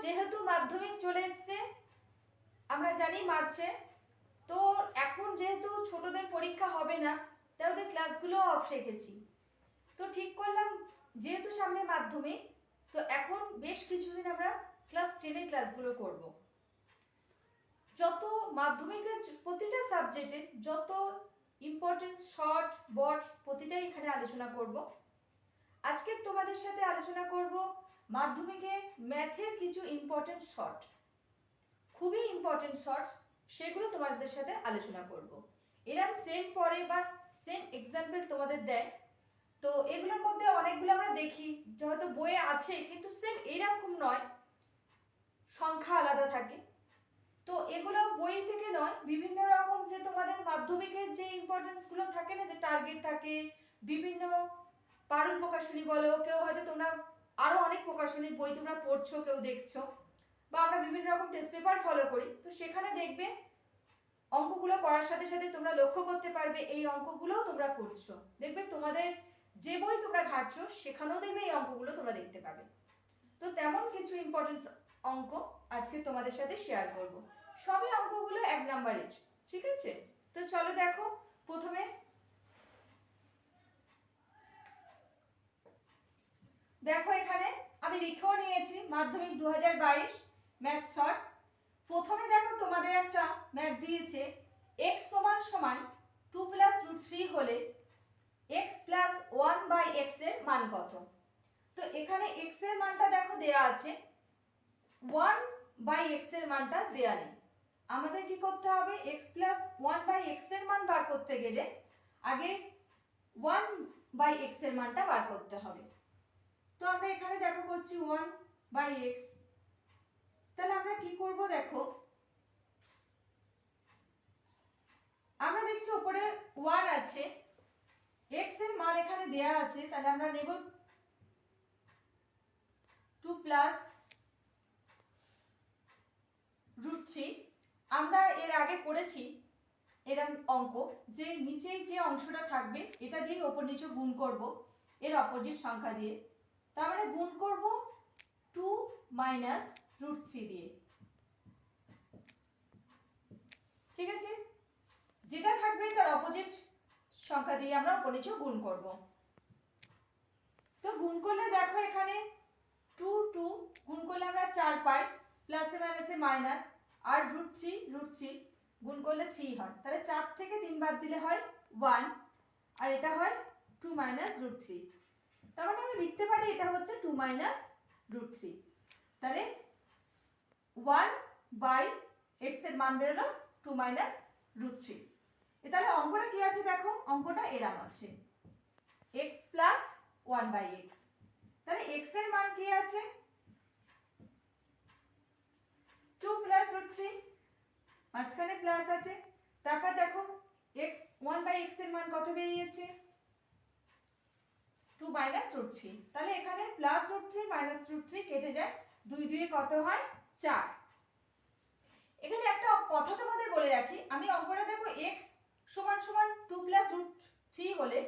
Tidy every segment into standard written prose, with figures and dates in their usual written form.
যেহেতু মাধ্যমিক চলে এসছে, আমরা জানি মার্চে, তো এখন যেহেতু ছোটদের পরীক্ষা হবে না, তাই ওদের ক্লাসগুলো অফ রেখেছি। তো ঠিক করলাম যেহেতু সামনে মাধ্যমিক, তো এখন বেশ কিছুদিন আমরা ক্লাস 10-এর ক্লাসগুলো করব। যত মাধ্যমিকের প্রতিটা সাবজেক্টে যত ইম্পর্টেন্স শর্ট বট প্রতিটাই এখানে আলোচনা করব। আজকে তোমাদের সাথে আলোচনা করব মাধ্যমিকের ম্যাথের কিছু ইম্পর্টেন্ট শর্ট, খুবই ইম্পর্টেন্ট শর্ট, সেগুলো তোমাদের সাথে আলোচনা করব। এরকম সেম পড়ে বা সেম এক্সাম্পল তোমাদের দেয়, তো এগুলোর মধ্যে অনেকগুলো আমরা দেখি হয়তো বইয়ে আছে কিন্তু সেম এইরকম নয়, সংখ্যা আলাদা থাকে। তো এগুলো বই থেকে নয়, বিভিন্ন রকম যে তোমাদের মাধ্যমিকের যে ইম্পর্টেন্সগুলো থাকে না, যে টার্গেট থাকে, বিভিন্ন পারুল প্রকাশনী বলো, কেউ হয়তো তোমরা আরো অনেক প্রকাশনীর বই তোমরা পড়ছো, কেউ দেখছো, বা আমরা বিভিন্ন রকম টেস্ট পেপার ফলো করি, তো সেখানে দেখবে অঙ্কগুলো করার সাথে সাথে তোমরা লক্ষ্য করতে পারবে এই অঙ্কগুলোও তোমরা করছো। দেখবে তোমাদের যে বই তোমরা ঘাটছো সেখানেও দেখবে এই অঙ্কগুলো তোমরা দেখতে পাবে। তো তেমন কিছু ইম্পর্টেন্স অঙ্ক আজকে তোমাদের সাথে শেয়ার করব। সবই অঙ্কগুলো 1 নাম্বারের, ঠিক আছে? তো চলো দেখো, প্রথমে দেখো এখানে আমি লিখেও নিয়েছি মাধ্যমিক 2022 ম্যাথ শর্ট। প্রথমে দেখো তোমাদের একটা ম্যাথ দিয়েছে x সমান সমান 2 + √3 হলে x + 1/x এর মান কত? তো এখানে x এর মানটা দেখো দেয়া আছে, 1/x এর মানটা দেয়া নেই। আমাদের কি করতে হবে? x + 1/x এর মান বার করতে গেলে আগে 1/x এর মানটা বার করতে হবে। তো আমরা এখানে দেখো করছি 1/x, তাহলে আমরা কি করব দেখো, আমরা দেখছি উপরে 1 আছে, x এর মান এখানে দেয়া আছে, তাহলে আমরা নেব 2 + √3। আমরা এর আগে করেছি এরকম অঙ্ক, যে নিচেই যে অংশটা থাকবে এটা দিয়ে ওপর নিচে গুণ করব এর অপোজিট সংখ্যা দিয়ে, তার মানে গুণ করব 2 - √3 দিয়ে, ঠিক আছে? যেটা থাকবে তার অপোজিট সংখ্যা দিয়ে আমরা ওপর নিচে গুণ করব। তো গুণ করলে দেখো এখানে 2 2 গুণ করলে আমরা 4 পাই, প্লাসে মাইনাসে মাইনাস, আর √3 গুণ করলে 3 হয়, তাহলে 4 থেকে 3 বাদ দিলে হয় 1, আর এটা হয় 2 - √3। তার মানে আমরা লিখতে পারি এটা হচ্ছে 2 - √3। তাহলে 1/x এর মান বেরোলো 2 - √3। তাহলে অঙ্কটা কি আছে দেখো, অঙ্কটা এরকম আছে x + 1/x। তাহলে x এর মান কি আছে? 2 + √3, মাঝখানে প্লাস আছে। তারপর দেখো x 1/x এর মান কত বেরিয়েছে? 2 - √3। তাহলে এখানে +√3 - √3 কেটে যায়, 2 2 এ কত হয়? 4। এখানে একটা কথা তোমাদের বলে রাখি, আমি অঙ্কটা দেখো x সমান সমান 2 + √3 হলে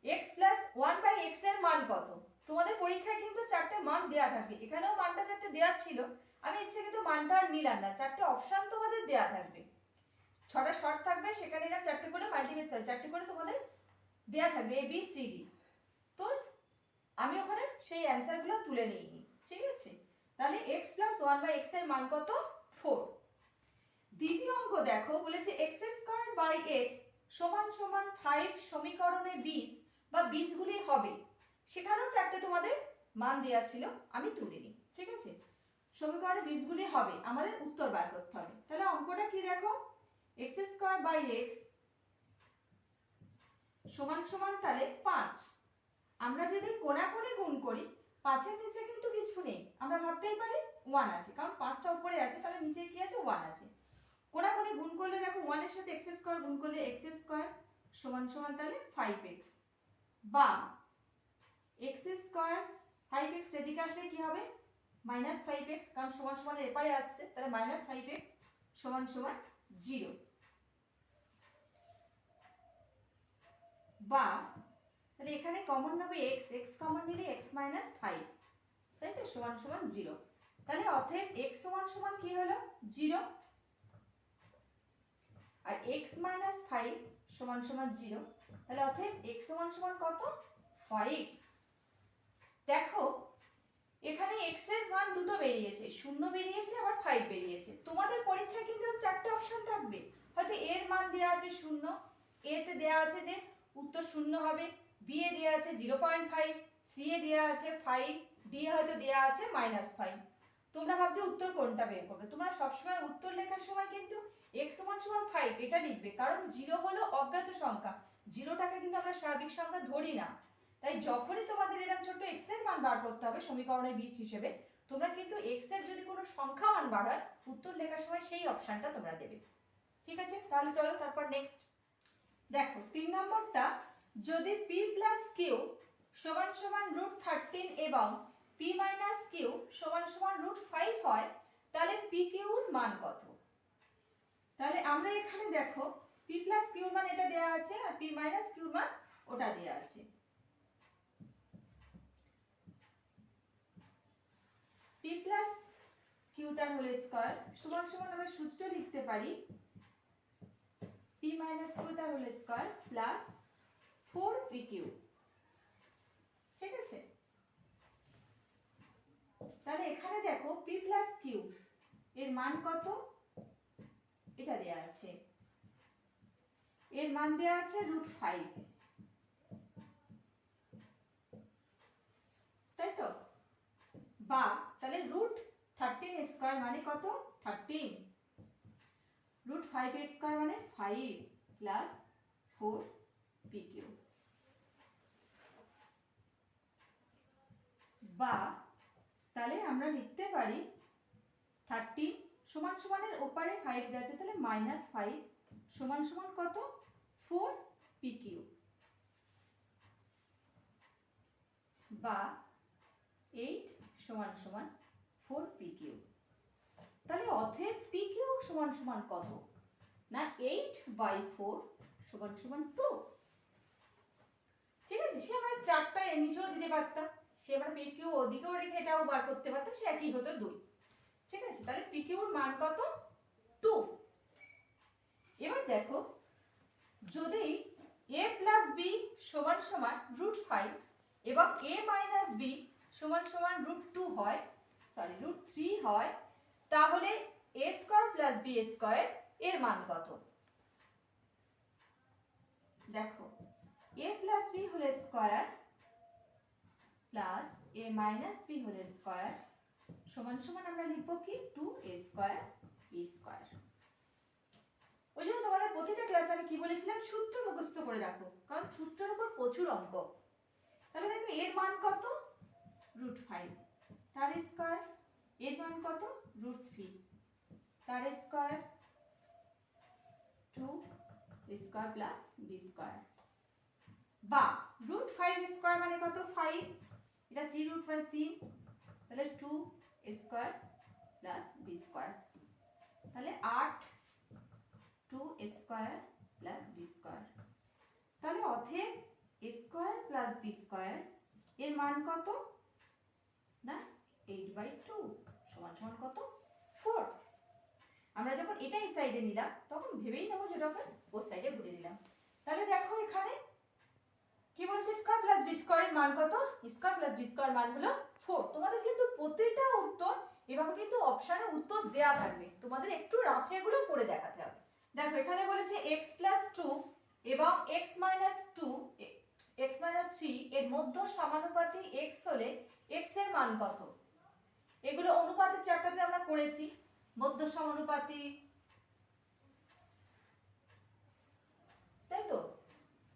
x + 1/x এর মান কত? তোমাদের পরীক্ষায় কিন্তু 4টে মান দেয়া থাকবে, এখানেও মানটা 4টে দেয়া ছিল, আমি ইচ্ছে কিন্তু মানটা আর নিলাম না, 4টে অপশন তোমাদের দেয়া থাকবে, 6টা শর্ট থাকবে, সেখানে এরকম 4টে করে মাল্টিপ্লাই হবে, 4টে করে তোমাদের দেয়া থাকবে a b c d। তো আমি ওখানে সেই অ্যান্সারগুলো তুলে নিইনি, ঠিক আছে? তাহলে x + 1/x এর মান কত? 4। দ্বিতীয় অঙ্ক দেখো, বলেছে x² সমান সমান 5 সমীকরণের বীজ বা বীজগুলি হবে, সেখানেও 4টে তোমাদের মান দেয়া ছিল, আমি তুলিনি, ঠিক আছে? সমীকরণের বীজগুলি হবে, আমাদের উত্তর বার করতে হবে। তাহলে অঙ্কটা কি দেখো, x² সমান সমান তাহলে 5। আমরা যদি কোণাকুণি গুণ করি, 5 এর নিচে কিন্তু কিছু নেই, আমরা ভাবতেই পারি 1 আছে, কারণ 5টা উপরে আছে, তাহলে নিচে কি আছে? 1 আছে। কোণাকুণি গুণ করলে দেখো 1 এর সাথে x² গুণ করলে x² সমান সমান তাহলে 5x, বা x² 5x এদিকে আসলে কি হবে? -5x, কারণ সমান সমান এপারে আসছে, তাহলে -5x সমান সমান 0, বা তাহলে এখানে কমন নেবে x, x কমন নিলে x - 5, তাই তো, সমান সমান 0। তাহলে অতএব x সমান সমান কি হলো 0 আর x মাইনাস 5 সমান সমান 0। তাহলে অতএব x সমান সমান কত 5। দেখো এখানে x এর মান দুটো বেরিয়েছে, 0 বেরিয়েছে আবার 5 বেরিয়েছে। তোমাদের পরীক্ষায় কিন্তু চারটে অপশন থাকবে, হয়তো এর মান দেওয়া আছে 0, এ তে দেওয়া আছে যে উত্তর 0 হবে, বি এ দেওয়া আছে 0.5, সি এ দেওয়া আছে 5, ডি এ হয়তো দেওয়া আছে -5। তোমরা ভাবছো উত্তর কোনটা বের করবে। তোমরা সবসময় উত্তর লেখার সময় কিন্তু x সমান সমান 5 এটা লিখবে, কারণ 0 হলো অজ্ঞাত সংখ্যা, 0টাকে কিন্তু আমরা স্বাভাবিক সংখ্যা ধরি না। তাই যখনই তোমাদের এরকম ছোট x এর মান বার করতে হবে সমীকরণের বীজ হিসেবে, তোমরা কিন্তু x এর যদি কোনো সংখ্যা মান বার হয় উত্তর লেখার সময় সেই অপশনটা তোমরা দেবে। ঠিক আছে, তাহলে চলো তারপর নেক্সট দেখো 3 নম্বরটা, যদি p প্লাস কিউ সমান সমান √13 এবং p মাইনাস কিউ সমান সমান √5 হয়, তাহলে p কিউর মান কত। তাহলে আমরা এখানে দেখো p প্লাস কিউর মান এটা দেওয়া আছে আর p মাইনাস কিউর মান ওটা দেওয়া আছে। p প্লাস কিউ তার হোল স্কয়ার সমান সমান আমরা সূত্র লিখতে পারি p মাইনাস কিউ তার হোল স্কয়ার প্লাস 4pq। ঠিক আছে, তাহলে এখানে দেখো p প্লাস কিউ এর মান কত এটা দেয়া আছে, এর মান দেয়া আছে √5, তাই তো, বা তাহলে √13 স্কয়ার মানে কত 13, √5 স্কয়ার মানে 5 প্লাস 4pq, বা তাহলে আমরা লিখতে পারি 13 সমান সমানের ওপারে 5 যাচ্ছে, তাহলে -5 সমান সমান কত 4pq, বা 8 সমান সমান 4pq। তাহলে অতএব pq সমান সমান কত না 8/4 সমান সমান 2। ঠিক আছে, সে আমরা চারটা এর নিচেও দিতে পারতাম, সে আমরা pq ওদিকেও রেখে এটাও বার করতে পারতাম, সে একই হতো 2। ঠিক আছে, তাহলে pq এর মান কত 2। এবার দেখো যদি a প্লাস b সমান সমান √5 এবং a মাইনাস b সমান সমান √2 হয়, সরি √3 হয়, তাহলে a square plus b square এর মান কত। দেখো a plus b whole square plus a minus b whole square সমান সমান আমরা লিখব কি 2a স্কয়ার b স্কয়ার। ওই জন্য তোমাদের প্রতিটা ক্লাসে আমি কি বলেছিলাম, সূত্র মুখস্থ করে রাখো, কারণ সূত্রের উপর প্রচুর অঙ্ক। তাহলে দেখো এর মান কত √5 তার স্কয়ার, এর মান কত √3 তার square, 2 square plus b square, বা √5 স্কয়ার মানে কত 5, এটা 3 √ মানে 3, তাহলে 2 স্কয়ার প্লাস b স্কয়ার, তাহলে 8 2 স্কয়ার প্লাস b স্কয়ার। তাহলে অতএব a square plus b square এর মান কত না 8/2 সমান সমান কত 4। আমরা যখন এটা এই সাইডে নিলাম তখন ভেবেই নেব যেটাকে ও সাইডে ঘুরে দিলাম। তাহলে দেখো এখানে কি বলেছে, স্কয়ার প্লাস বি স্কয়ারের মান কত, স্কয়ার প্লাস বি স্কয়ার মান হলো 4। তোমাদের কিন্তু প্রতিটা উত্তর এভাবে কিন্তু অপশনে উত্তর দেয়া থাকবে, তোমাদের একটু রাফে এগুলো করে দেখাতে হবে। দেখো এখানে বলেছে x প্লাস 2 এবং x মাইনাস 2 x মাইনাস 3 এর মধ্য সমানুপাতি x হলে x এর মান কত। এগুলো অনুপাতের চ্যাপ্টারে আমরা করেছি, মধ্য সমানুপাতি, তাই তো,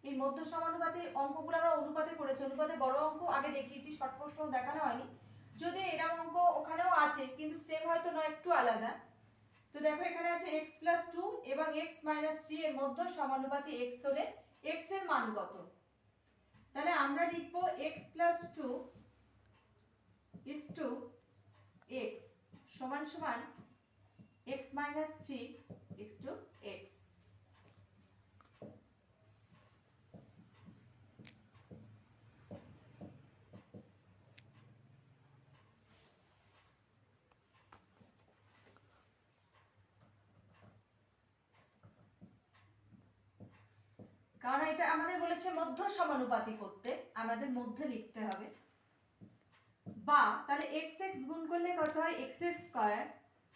এই মধ্য সমানুপাতির অঙ্কগুলো আমরা অনুপাতে করেছি, অনুপাতের বড় অঙ্ক আগে দেখিয়েছি, শর্ট প্রশ্ন দেখানো হয়নি, যদিও এরকম অঙ্ক ওখানেও আছে কিন্তু সেম হয়তো নয়, একটু আলাদা। তো দেখো এখানে আছে x প্লাস 2 এবং x মাইনাস 3 এর মধ্য সমানুপাতি x হলে x এর মান কত। তাহলে আমরা লিখব x plus 2 is to x সমান সমান x minus 3 x to x। কারণ এটা আমাদের বলেছে মধ্য সমানুপাতি করতে, আমাদের মধ্যে লিখতে হবে। বা তাহলে এক্স এক্স গুণ করলে কত হয়, এক্স এক্স স্কয়ার,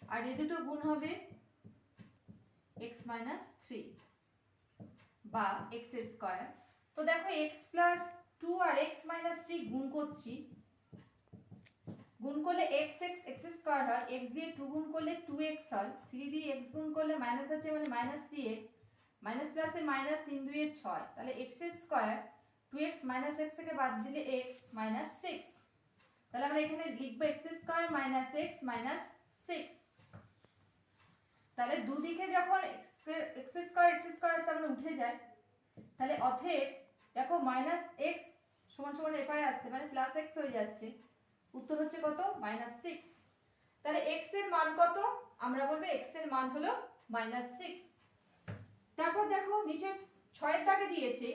আর এই দুটো গুণ হবে এক্স মাইনাস থ্রি বা এক্স স্কয়ার। তো দেখো এক্স প্লাস টু আর এক্স মাইনাস থ্রি গুণ করছি, গুণ করলে এক্স এক্স এক্স স্কয়ার হয়, এক্স দিয়ে টু গুণ করলে টু এক্স হয়, থ্রি দিয়ে এক্স গুণ করলে মাইনাস আছে মানে মাইনাস থ্রি এক্স, মাইনাস প্লাসে মাইনাস, তিন দুয়ে ছয়, তাহলে X square two X minus X থেকে বাদ দিলে এক্স মাইনাস সিক্স, তাহলে আমরা এখানে লিখবো x square minus x minus six. তাহলে দুদিকে যখন এক্স স্কয়ার তার মানে উঠে যায়, তাহলে অতএব দেখো মাইনাস এক্স সমান সমান এপারে আসছে মানে প্লাস এক্স হয়ে যাচ্ছে, উত্তর হচ্ছে কত, মাইনাস সিক্স। তাহলে এক্স এর মান কত, আমরা বলবো এক্স এর মান হলো মাইনাস সিক্স। তারপর দেখো নিচে 6 দাগে দিয়েছে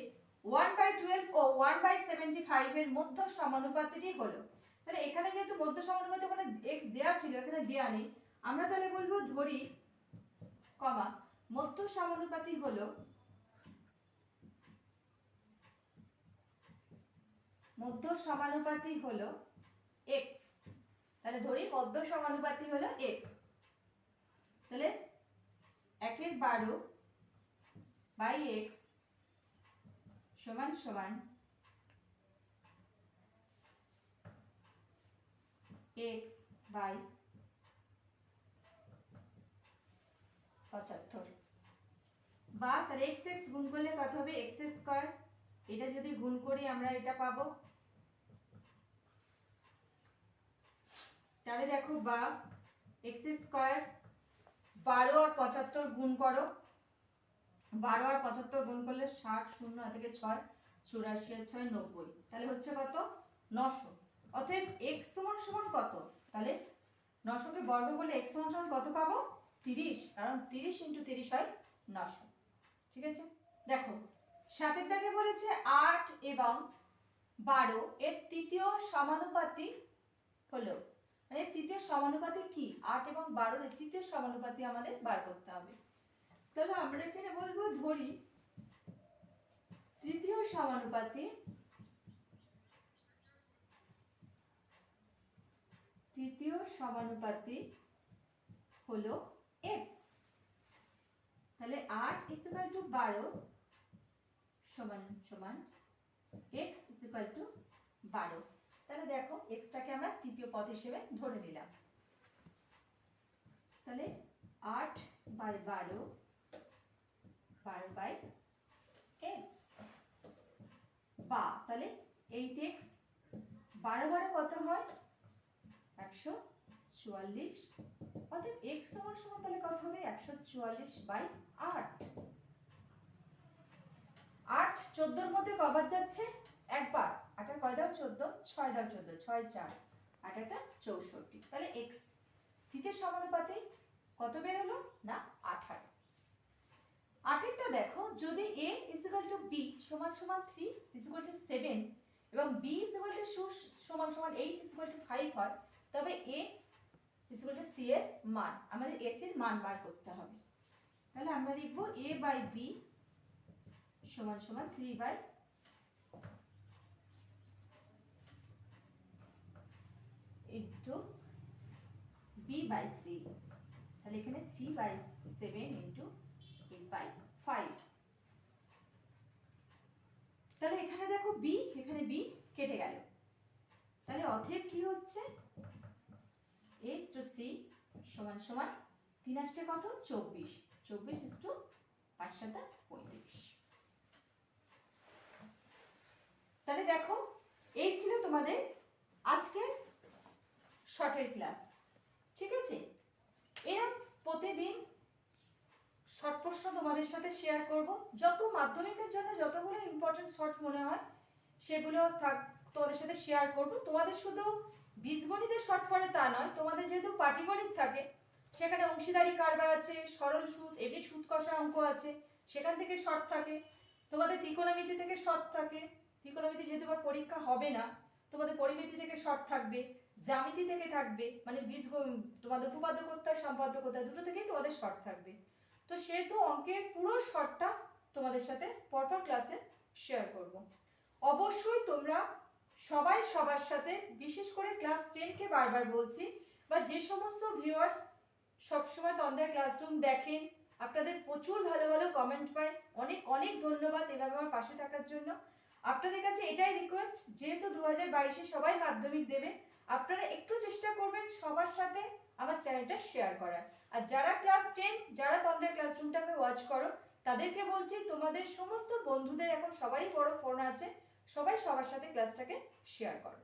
1/12 ও 1/75 এর মধ্য সমানুপাতিটি হলো। তাহলে এখানে যেহেতু মধ্য সমানুপাতি ওখানে x দেয়া ছিল, এখানে দেয়া নেই, আমরা তাহলে বলবো ধরি কমা মধ্য সমানুপাতি হলো x, তাহলে ধরি মধ্য সমানুপাতি হলো x, তাহলে 1/12 বাই x সমান সমান x বাই 75, বা তাহলে x x গুণ করলে কত হবে, x স্কয়ার, এটা যদি গুণ করি আমরা এটা পাবো, তাহলে দেখো বা x স্কয়ার 12 আর 75 গুণ করো, 12 আর 75 গুণ করলে 60, 0 থেকে 6 84 আর 6 90, তাহলে হচ্ছে কত 900। অতএব x সমান সমান কত, তাহলে 900 কে বর্গ করলে x সমান সমান কত পাবো, 30, কারণ 30 × 30 হয় 900। ঠিক আছে, দেখো 7 দাগে বলেছে 8 এবং 12 এর তৃতীয় সমানুপাতি হলো, মানে তৃতীয় সমানুপাতি কি, 8 এবং 12 এর তৃতীয় সমানুপাতি আমাদের বার করতে হবে। তাহলে আমরা এখানে বলবো ধরি তৃতীয় সমানুপাতি হলো x, তাহলে 8 = 12 সমান সমান x = 12। তাহলে দেখো x টাকে আমরা তৃতীয় পদ হিসেবে ধরে নিলাম, তাহলে 8/12 12/x, বা তাহলে 8x 12 কত হয় 144, অতএব x সমান সমান তাহলে কত হবে 144/8। 8 14 এর মধ্যে কবার যাচ্ছে, একবার, 8 আর কয় দাও 14, 6 দাও 14, 6 4, 8 8 64, তাহলে x তৃতীয় সমানুপাতে কত বের হলো না 18। 8 দেখো যদি a = b সমান সমান 3 = 7 এবং b সমান সমান 8 = 5 হয়, তবে a = c এর মান, আমাদের s এর মান বার করতে হবে। তাহলে আমরা লিখব a/b সমান সমান 3/b/c, তাহলে এখানে 3/7 × 8/5, তাহলে এখানে দেখো b, এখানে b কেটে গেল, তাহলে অতএব কি হচ্ছে a/c সমান সমান 3 আসছে কত 24, 24 5 7 35। তাহলে দেখো এই ছিল তোমাদের আজকের শর্টের ক্লাস। ঠিক আছে, এরকম প্রতিদিন শর্ট প্রশ্ন তোমাদের সাথে শেয়ার করব, যত মাধ্যমিকের জন্য যতগুলো ইম্পর্টেন্ট শর্ট মনে হয় সেগুলো তোমাদের সাথে শেয়ার করব। তোমাদের শুধু বীজগণিতের শর্ট পড়ে তা নয়, তোমাদের যেহেতু পাটিগণিত থাকে সেখানে অংশীদারি কারবার আছে, সরল সুদ, এমনি সুদ কষা অঙ্ক আছে, সেখান থেকে শর্ট থাকে, তোমাদের ত্রিকোণমিতি থেকে শর্ট থাকে, ত্রিকোণমিতি যেহেতু আবার পরীক্ষা হবে না তোমাদের পরিমিতি থেকে শর্ট থাকবে, জ্যামিতি থেকে থাকবে, মানে তোমাদের উপপাদ্য করতে হয় সম্পাদ্য করতে হয়, দুটো থেকেই তোমাদের শর্ট থাকবে। তো সেহেতু অঙ্কের পুরো শর্টটা তোমাদের সাথে পরপর ক্লাসে শেয়ার করব। অবশ্যই তোমরা সবাই সবার সাথে, বিশেষ করে ক্লাস 10কে বারবার বলছি, বা যে সমস্ত ভিউয়ার্স সবসময় তন্দ্রার ক্লাসরুম দেখেন, আপনাদের প্রচুর ভালো ভালো কমেন্ট পাই, অনেক অনেক ধন্যবাদ এভাবে আমার পাশে থাকার জন্য। আপনাদের কাছে এটাই রিকোয়েস্ট, যেহেতু 2022-এ সবাই মাধ্যমিক দেবে, আপনারা একটু চেষ্টা করবেন সবার সাথে আমার চ্যানেলটা শেয়ার করার। আর যারা ক্লাস 10, যারা তন্দ্রার ক্লাসরুমটাকে ওয়াচ করো, তাদেরকে বলছি তোমাদের সমস্ত বন্ধুদের এখন সবারই বড় ফোন আছে, সবাই সবার সাথে ক্লাসটাকে শেয়ার করো।